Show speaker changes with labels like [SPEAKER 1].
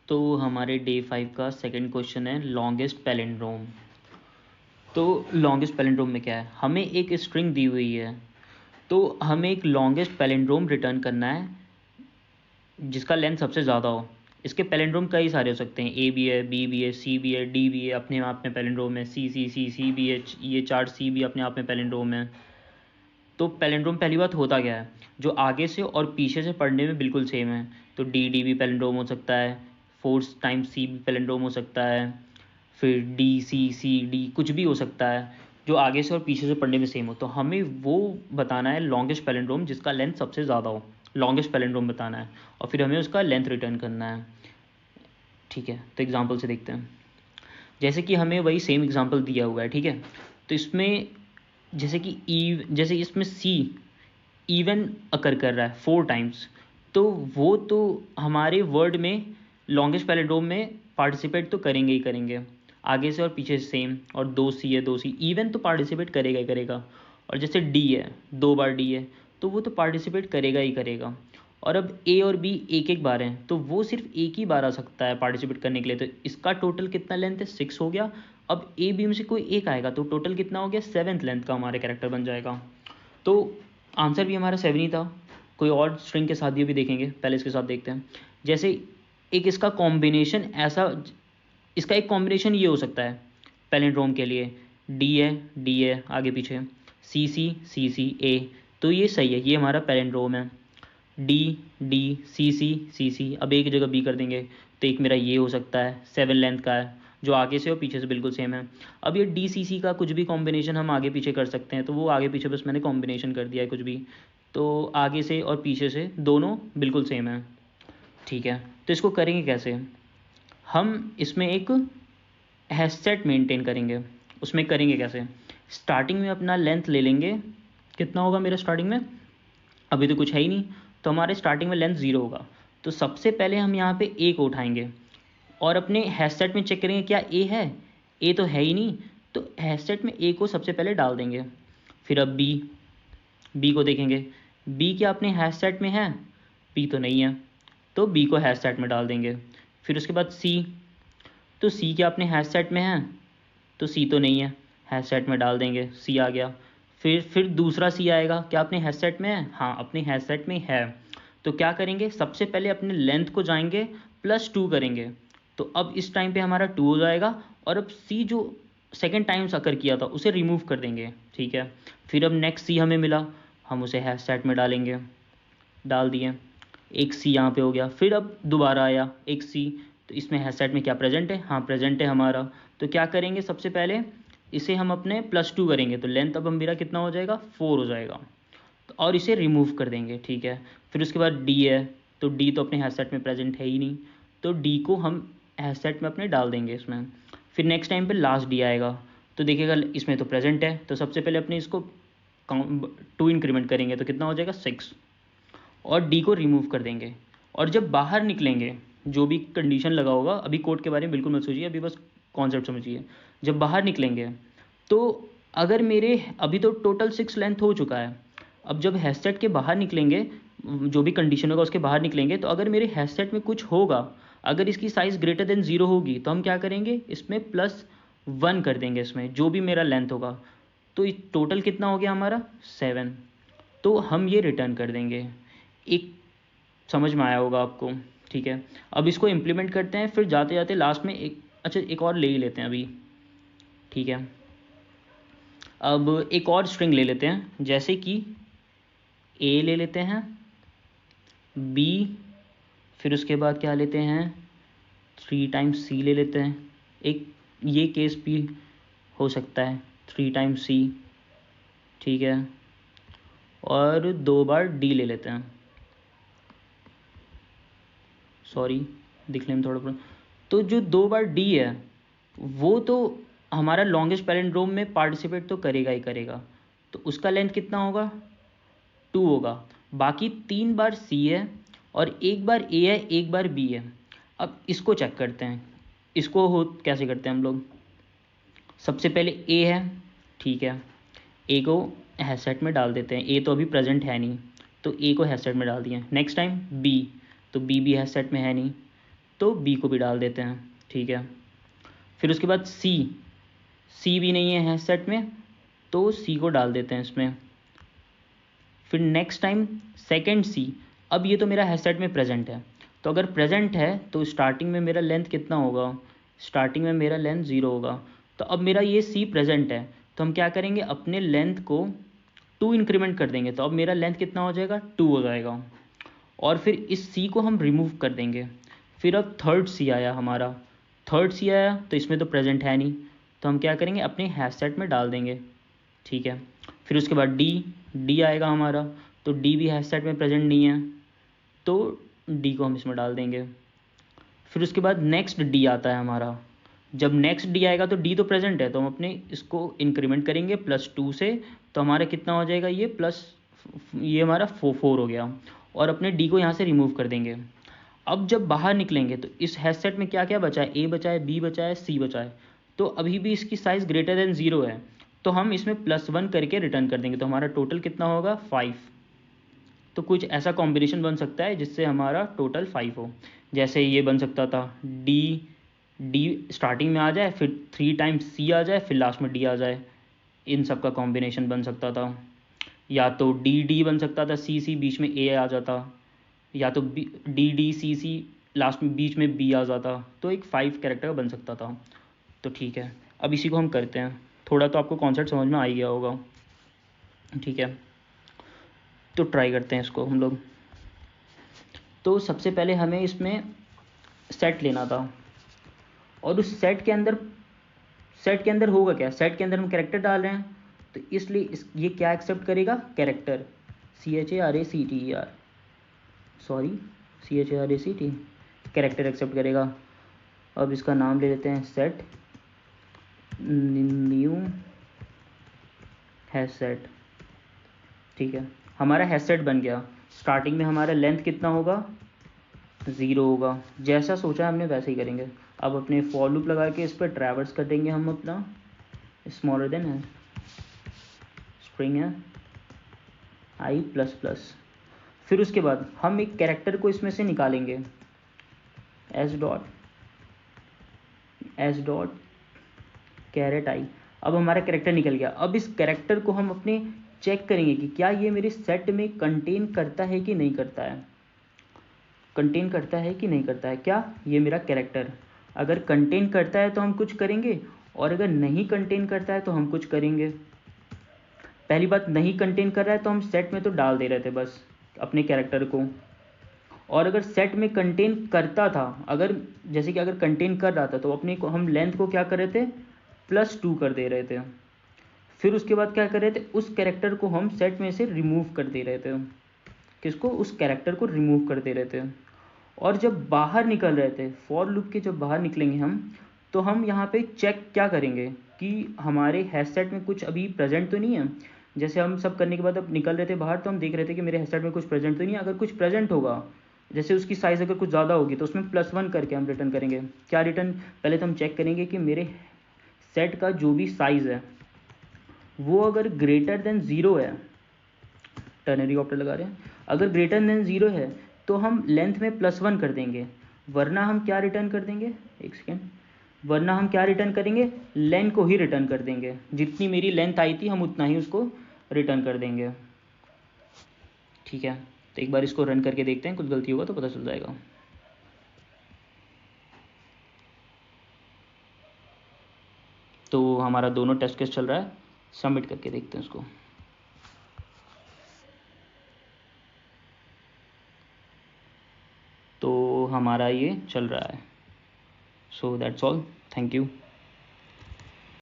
[SPEAKER 1] तो हमारे डे 5 का सेकंड क्वेश्चन है लॉन्गेस्ट पैलिंड्रोम। तो लॉन्गेस्ट पैलिंड्रोम में क्या है, हमें एक स्ट्रिंग दी हुई है, तो हमें एक लॉन्गेस्ट पैलिंड्रोम रिटर्न करना है जिसका लेंथ सबसे ज़्यादा हो। इसके पैलिंड्रोम कई सारे हो सकते हैं, ए भी है, बी भी है, सी भी है, डी भी है, अपने आप में पैलिंड्रोम है, सी भी है, ये 4 सी भी अपने आप में पैलिंड्रोम है। तो पैलिंड्रोम पहली बात होता क्या है, जो आगे से और पीछे से पढ़ने में बिल्कुल सेम है। तो डी भी पैलिंड्रोम हो सकता है, 4 टाइम्स सी भी पैलिंड्रोम हो सकता है, फिर डी डी कुछ भी हो सकता है जो आगे से और पीछे से पढ़ने में सेम हो। तो हमें वो बताना है लॉन्गेस्ट पैलिंड्रोम जिसका लेंथ सबसे ज़्यादा हो, लॉन्गेस्ट पैलिंड्रोम बताना है और फिर हमें उसका लेंथ रिटर्न करना है। ठीक है, तो एग्जांपल से देखते हैं। जैसे कि हमें वही सेम एग्जांपल दिया हुआ है, ठीक है। तो इसमें जैसे कि जैसे इसमें सी इवन अकर कर रहा है 4 टाइम्स, तो वो तो हमारे वर्ड में लॉन्गेस्ट पैलिंड्रोम में पार्टिसिपेट तो करेंगे ही करेंगे, आगे से और पीछे से सेम, और 2 सी है 2 सी, इवन तो पार्टिसिपेट करेगा ही करेगा। और जैसे डी है, 2 बार डी है, तो वो तो पार्टिसिपेट करेगा ही करेगा। और अब ए और बी एक एक बार हैं, तो वो सिर्फ एक ही बार आ सकता है पार्टिसिपेट करने के लिए। तो इसका टोटल कितना लेंथ है, 6 हो गया। अब ए बी में से कोई एक आएगा तो टोटल कितना हो गया, 7th लेंथ का हमारे कैरेक्टर बन जाएगा। तो आंसर भी हमारा 7 ही था। कोई और स्ट्रिंग के साथ भी देखेंगे, पहले इसके साथ देखते हैं। जैसे एक इसका कॉम्बिनेशन ऐसा, इसका एक कॉम्बिनेशन ये हो सकता है पैलिंड्रोम के लिए, डी है आगे पीछे, सी ए, तो ये सही है, ये हमारा पैलिंड्रोम है। डी सी, अब एक जगह बी कर देंगे, तो एक मेरा ये हो सकता है 7 लेंथ का है जो आगे से और पीछे से बिल्कुल सेम है। अब ये डी सी का कुछ भी कॉम्बिनेशन हम आगे पीछे कर सकते हैं, तो वो आगे पीछे बस मैंने कॉम्बिनेशन कर दिया है कुछ भी, तो आगे से और पीछे से दोनों बिल्कुल सेम है। ठीक है, तो इसको करेंगे कैसे, हम इसमें एक हैशसेट मेंटेन करेंगे। उसमें करेंगे कैसे, स्टार्टिंग में अपना लेंथ ले लेंगे, कितना होगा मेरा स्टार्टिंग में, अभी तो कुछ है ही नहीं, तो हमारे स्टार्टिंग में लेंथ 0 होगा। तो सबसे पहले हम यहाँ पे ए को उठाएंगे और अपने हैशसेट में चेक करेंगे क्या ए है, ए तो है ही नहीं, तो हैशसेट में ए को सबसे पहले डाल देंगे। फिर अब बी को देखेंगे, बी क्या अपने हैशसेट में है, बी तो नहीं है, तो बी को हैशसेट में डाल देंगे। फिर उसके बाद सी, तो सी क्या अपने हैशसेट में है, तो सी तो नहीं है, हैशसेट में डाल देंगे, सी आ गया। फिर दूसरा सी आएगा, क्या अपने हैशसेट में है, हाँ अपने हैशसेट में है। तो क्या करेंगे, सबसे पहले अपने लेंथ को जाएंगे +2 करेंगे, तो अब इस टाइम पे हमारा 2 हो जाएगा। और अब सी जो सेकेंड टाइम अकर किया था उसे रिमूव कर देंगे, ठीक है। फिर अब नेक्स्ट सी हमें मिला, हम उसे हैशसेट में डालेंगे, डाल दिए, एक सी यहाँ पे हो गया। फिर अब दोबारा आया एक सी, तो इसमें हैशसेट में क्या प्रेजेंट है, हाँ प्रेजेंट है हमारा। तो क्या करेंगे, सबसे पहले इसे हम अपने +2 करेंगे, तो लेंथ अब मेरा कितना हो जाएगा, 4 हो जाएगा, तो और इसे रिमूव कर देंगे, ठीक है। फिर उसके बाद डी है, तो डी तो अपने हैशसेट में प्रेजेंट है ही नहीं, तो डी को हम हैशसेट में अपने डाल देंगे इसमें। फिर नेक्स्ट टाइम पे लास्ट डी आएगा, तो देखिएगा इसमें तो प्रेजेंट है, तो सबसे पहले अपने इसको 2 इंक्रीमेंट करेंगे, तो कितना हो जाएगा 6, और डी को रिमूव कर देंगे। और जब बाहर निकलेंगे, जो भी कंडीशन लगा होगा, अभी कोड के बारे में बिल्कुल मत सोचिए, अभी बस कॉन्सेप्ट समझिए। जब बाहर निकलेंगे तो अगर मेरे अभी तो टोटल 6 लेंथ हो चुका है, अब जब हैशसेट के बाहर निकलेंगे, जो भी कंडीशन होगा उसके बाहर निकलेंगे, तो अगर मेरे हैशसेट में कुछ होगा, अगर इसकी साइज़ ग्रेटर देन 0 होगी, तो हम क्या करेंगे, इसमें +1 कर देंगे, इसमें जो भी मेरा लेंथ होगा। तो टोटल कितना हो गया हमारा 7, तो हम ये रिटर्न कर देंगे। एक समझ में आया होगा आपको, ठीक है। अब इसको इम्प्लीमेंट करते हैं, फिर जाते जाते लास्ट में एक और ले ही लेते हैं अभी, ठीक है। अब एक और स्ट्रिंग ले लेते हैं, जैसे कि ए ले लेते हैं, बी, फिर उसके बाद क्या लेते हैं, 3 टाइम्स सी ले लेते हैं, एक ये केस भी हो सकता है 3 टाइम्स सी, ठीक है। और 2 बार डी ले लेते हैं, सॉरी दिखने में थोड़ा, तो जो 2 बार डी है वो तो हमारा लॉन्गेस्ट पैलिंड्रोम में पार्टिसिपेट तो करेगा ही करेगा, तो उसका लेंथ कितना होगा, 2 होगा। बाकी 3 बार सी है और 1 बार ए है, 1 बार बी है। अब इसको चेक करते हैं, इसको हो कैसे करते हैं हम लोग, सबसे पहले ए है, ठीक है, ए को हैशसेट में डाल देते हैं, ए तो अभी प्रेजेंट है नहीं, तो ए को हैशसेट में डाल दिया। नेक्स्ट टाइम बी, तो बी भी हैशसेट में है नहीं, तो बी को भी डाल देते हैं, ठीक है। फिर उसके बाद सी भी नहीं है सेट में, तो सी को डाल देते हैं इसमें। फिर नेक्स्ट टाइम सेकेंड सी, अब ये तो मेरा है सेट में प्रेजेंट है, तो अगर प्रेजेंट है तो स्टार्टिंग में मेरा लेंथ कितना होगा, स्टार्टिंग में मेरा लेंथ 0 होगा। तो अब मेरा ये सी प्रेजेंट है, तो हम क्या करेंगे, अपने लेंथ को 2 इंक्रीमेंट कर देंगे, तो अब मेरा लेंथ कितना हो जाएगा, 2 हो जाएगा। और फिर इस सी को हम रिमूव कर देंगे। फिर अब थर्ड सी आया हमारा, थर्ड सी आया तो इसमें तो प्रेजेंट है नहीं, तो हम क्या करेंगे, अपने हैश सेट में डाल देंगे, ठीक है। फिर उसके बाद डी आएगा हमारा, तो डी भी हैश सेट में प्रेजेंट नहीं है, तो डी को हम इसमें डाल देंगे। फिर उसके बाद नेक्स्ट डी आता है हमारा, जब नेक्स्ट डी आएगा तो डी तो प्रेजेंट है, तो हम अपने इसको इंक्रीमेंट करेंगे +2 से, तो हमारा कितना हो जाएगा, ये हमारा 4 हो गया। और अपने डी को यहाँ से रिमूव कर देंगे। अब जब बाहर निकलेंगे तो इस हैश सेट में क्या क्या बचा है, ए बचा है, बी बचा है, सी बचा है, तो अभी भी इसकी साइज़ ग्रेटर देन 0 है, तो हम इसमें +1 करके रिटर्न कर देंगे, तो हमारा टोटल कितना होगा, 5। तो कुछ ऐसा कॉम्बिनेशन बन सकता है जिससे हमारा टोटल 5 हो। जैसे ये बन सकता था, डी स्टार्टिंग में आ जाए, फिर 3 टाइम्स सी आ जाए, फिर लास्ट में डी आ जाए, इन सब का कॉम्बिनेशन बन सकता था। या तो डी बन सकता था, सी बीच में ए आ जाता, या तो डी सी लास्ट में बीच में बी आ जाता, तो एक 5 कैरेक्टर बन सकता था। तो ठीक है, अब इसी को हम करते हैं। थोड़ा तो आपको कॉन्सेप्ट समझ में आ ही गया होगा, ठीक है। तो ट्राई करते हैं इसको हम लोग। तो सबसे पहले हमें इसमें सेट लेना था, और उस सेट के अंदर होगा क्या, सेट के अंदर हम कैरेक्टर डाल रहे हैं, तो इसलिए ये क्या एक्सेप्ट करेगा, character, CHARACTER, sorry CHARACT, character accept करेगा। अब इसका नाम ले लेते हैं सेट, न्यू हैश सेट, ठीक है। हमारा हैश सेट बन गया। स्टार्टिंग में हमारा लेंथ कितना होगा, 0 होगा। जैसा सोचा हमने वैसे ही करेंगे। अब अपने फॉर लूप लगा के इस पर ट्रैवर्स कर देंगे हम अपना, स्मॉलर देन है, स्ट्रिंग है i++। फिर उसके बाद हम एक कैरेक्टर को इसमें से निकालेंगे, s डॉट कैरेट i। अब हमारा कैरेक्टर निकल गया। अब इस कैरेक्टर को हम अपने चेक करेंगे कि क्या ये मेरे सेट में कंटेन करता है कि नहीं करता है, कंटेन करता है कि नहीं करता है। क्या ये मेरा कैरेक्टर अगर कंटेन करता है तो हम कुछ करेंगे, और अगर नहीं कंटेन करता है तो हम कुछ करेंगे। पहली बात, नहीं कंटेन कर रहा है तो हम सेट में तो डाल दे रहे थे बस अपने कैरेक्टर को, और अगर सेट में कंटेन करता था, अगर जैसे कि अगर कंटेन कर रहा था तो अपने को हम लेंथ को क्या कर रहे थे, +2 कर दे रहे थे। फिर उसके बाद क्या कर रहे थे, उस कैरेक्टर को हम सेट में से रिमूव कर दे रहे थे। किसको, उस कैरेक्टर को रिमूव कर दे रहे थे। और जब बाहर निकल रहे थे, फॉर लूप के जब बाहर निकलेंगे हम, तो हम यहाँ पे चेक क्या करेंगे कि हमारे हैश सेट में कुछ अभी प्रेजेंट तो नहीं है। जैसे हम सब करने के बाद अब निकल रहे थे बाहर, तो हम देख रहे थे कि मेरे हैश सेट में कुछ प्रेजेंट तो नहीं है। अगर कुछ प्रेजेंट होगा, जैसे उसकी साइज़ अगर कुछ ज़्यादा होगी, तो उसमें +1 करके हम रिटर्न करेंगे। क्या रिटर्न, पहले तो हम चेक करेंगे कि मेरे सेट का जो भी साइज़ है वो अगर ग्रेटर देन 0 है, टर्नरी ऑप्टर लगा रहे हैं, अगर ग्रेटर देन 0 है तो हम लेंथ में +1 कर देंगे, वरना हम क्या रिटर्न कर देंगे, एक सेकेंड, वरना हम क्या रिटर्न करेंगे, लेंथ को ही रिटर्न कर देंगे। जितनी मेरी लेंथ आई थी हम उतना ही उसको रिटर्न कर देंगे, ठीक है। तो एक बार इसको रन करके देखते हैं, कुछ गलती होगा तो पता चल जाएगा। तो हमारा दोनों टेस्ट केस चल रहा है, सबमिट करके देखते हैं उसको। तो हमारा ये चल रहा है। So that's all, thank you.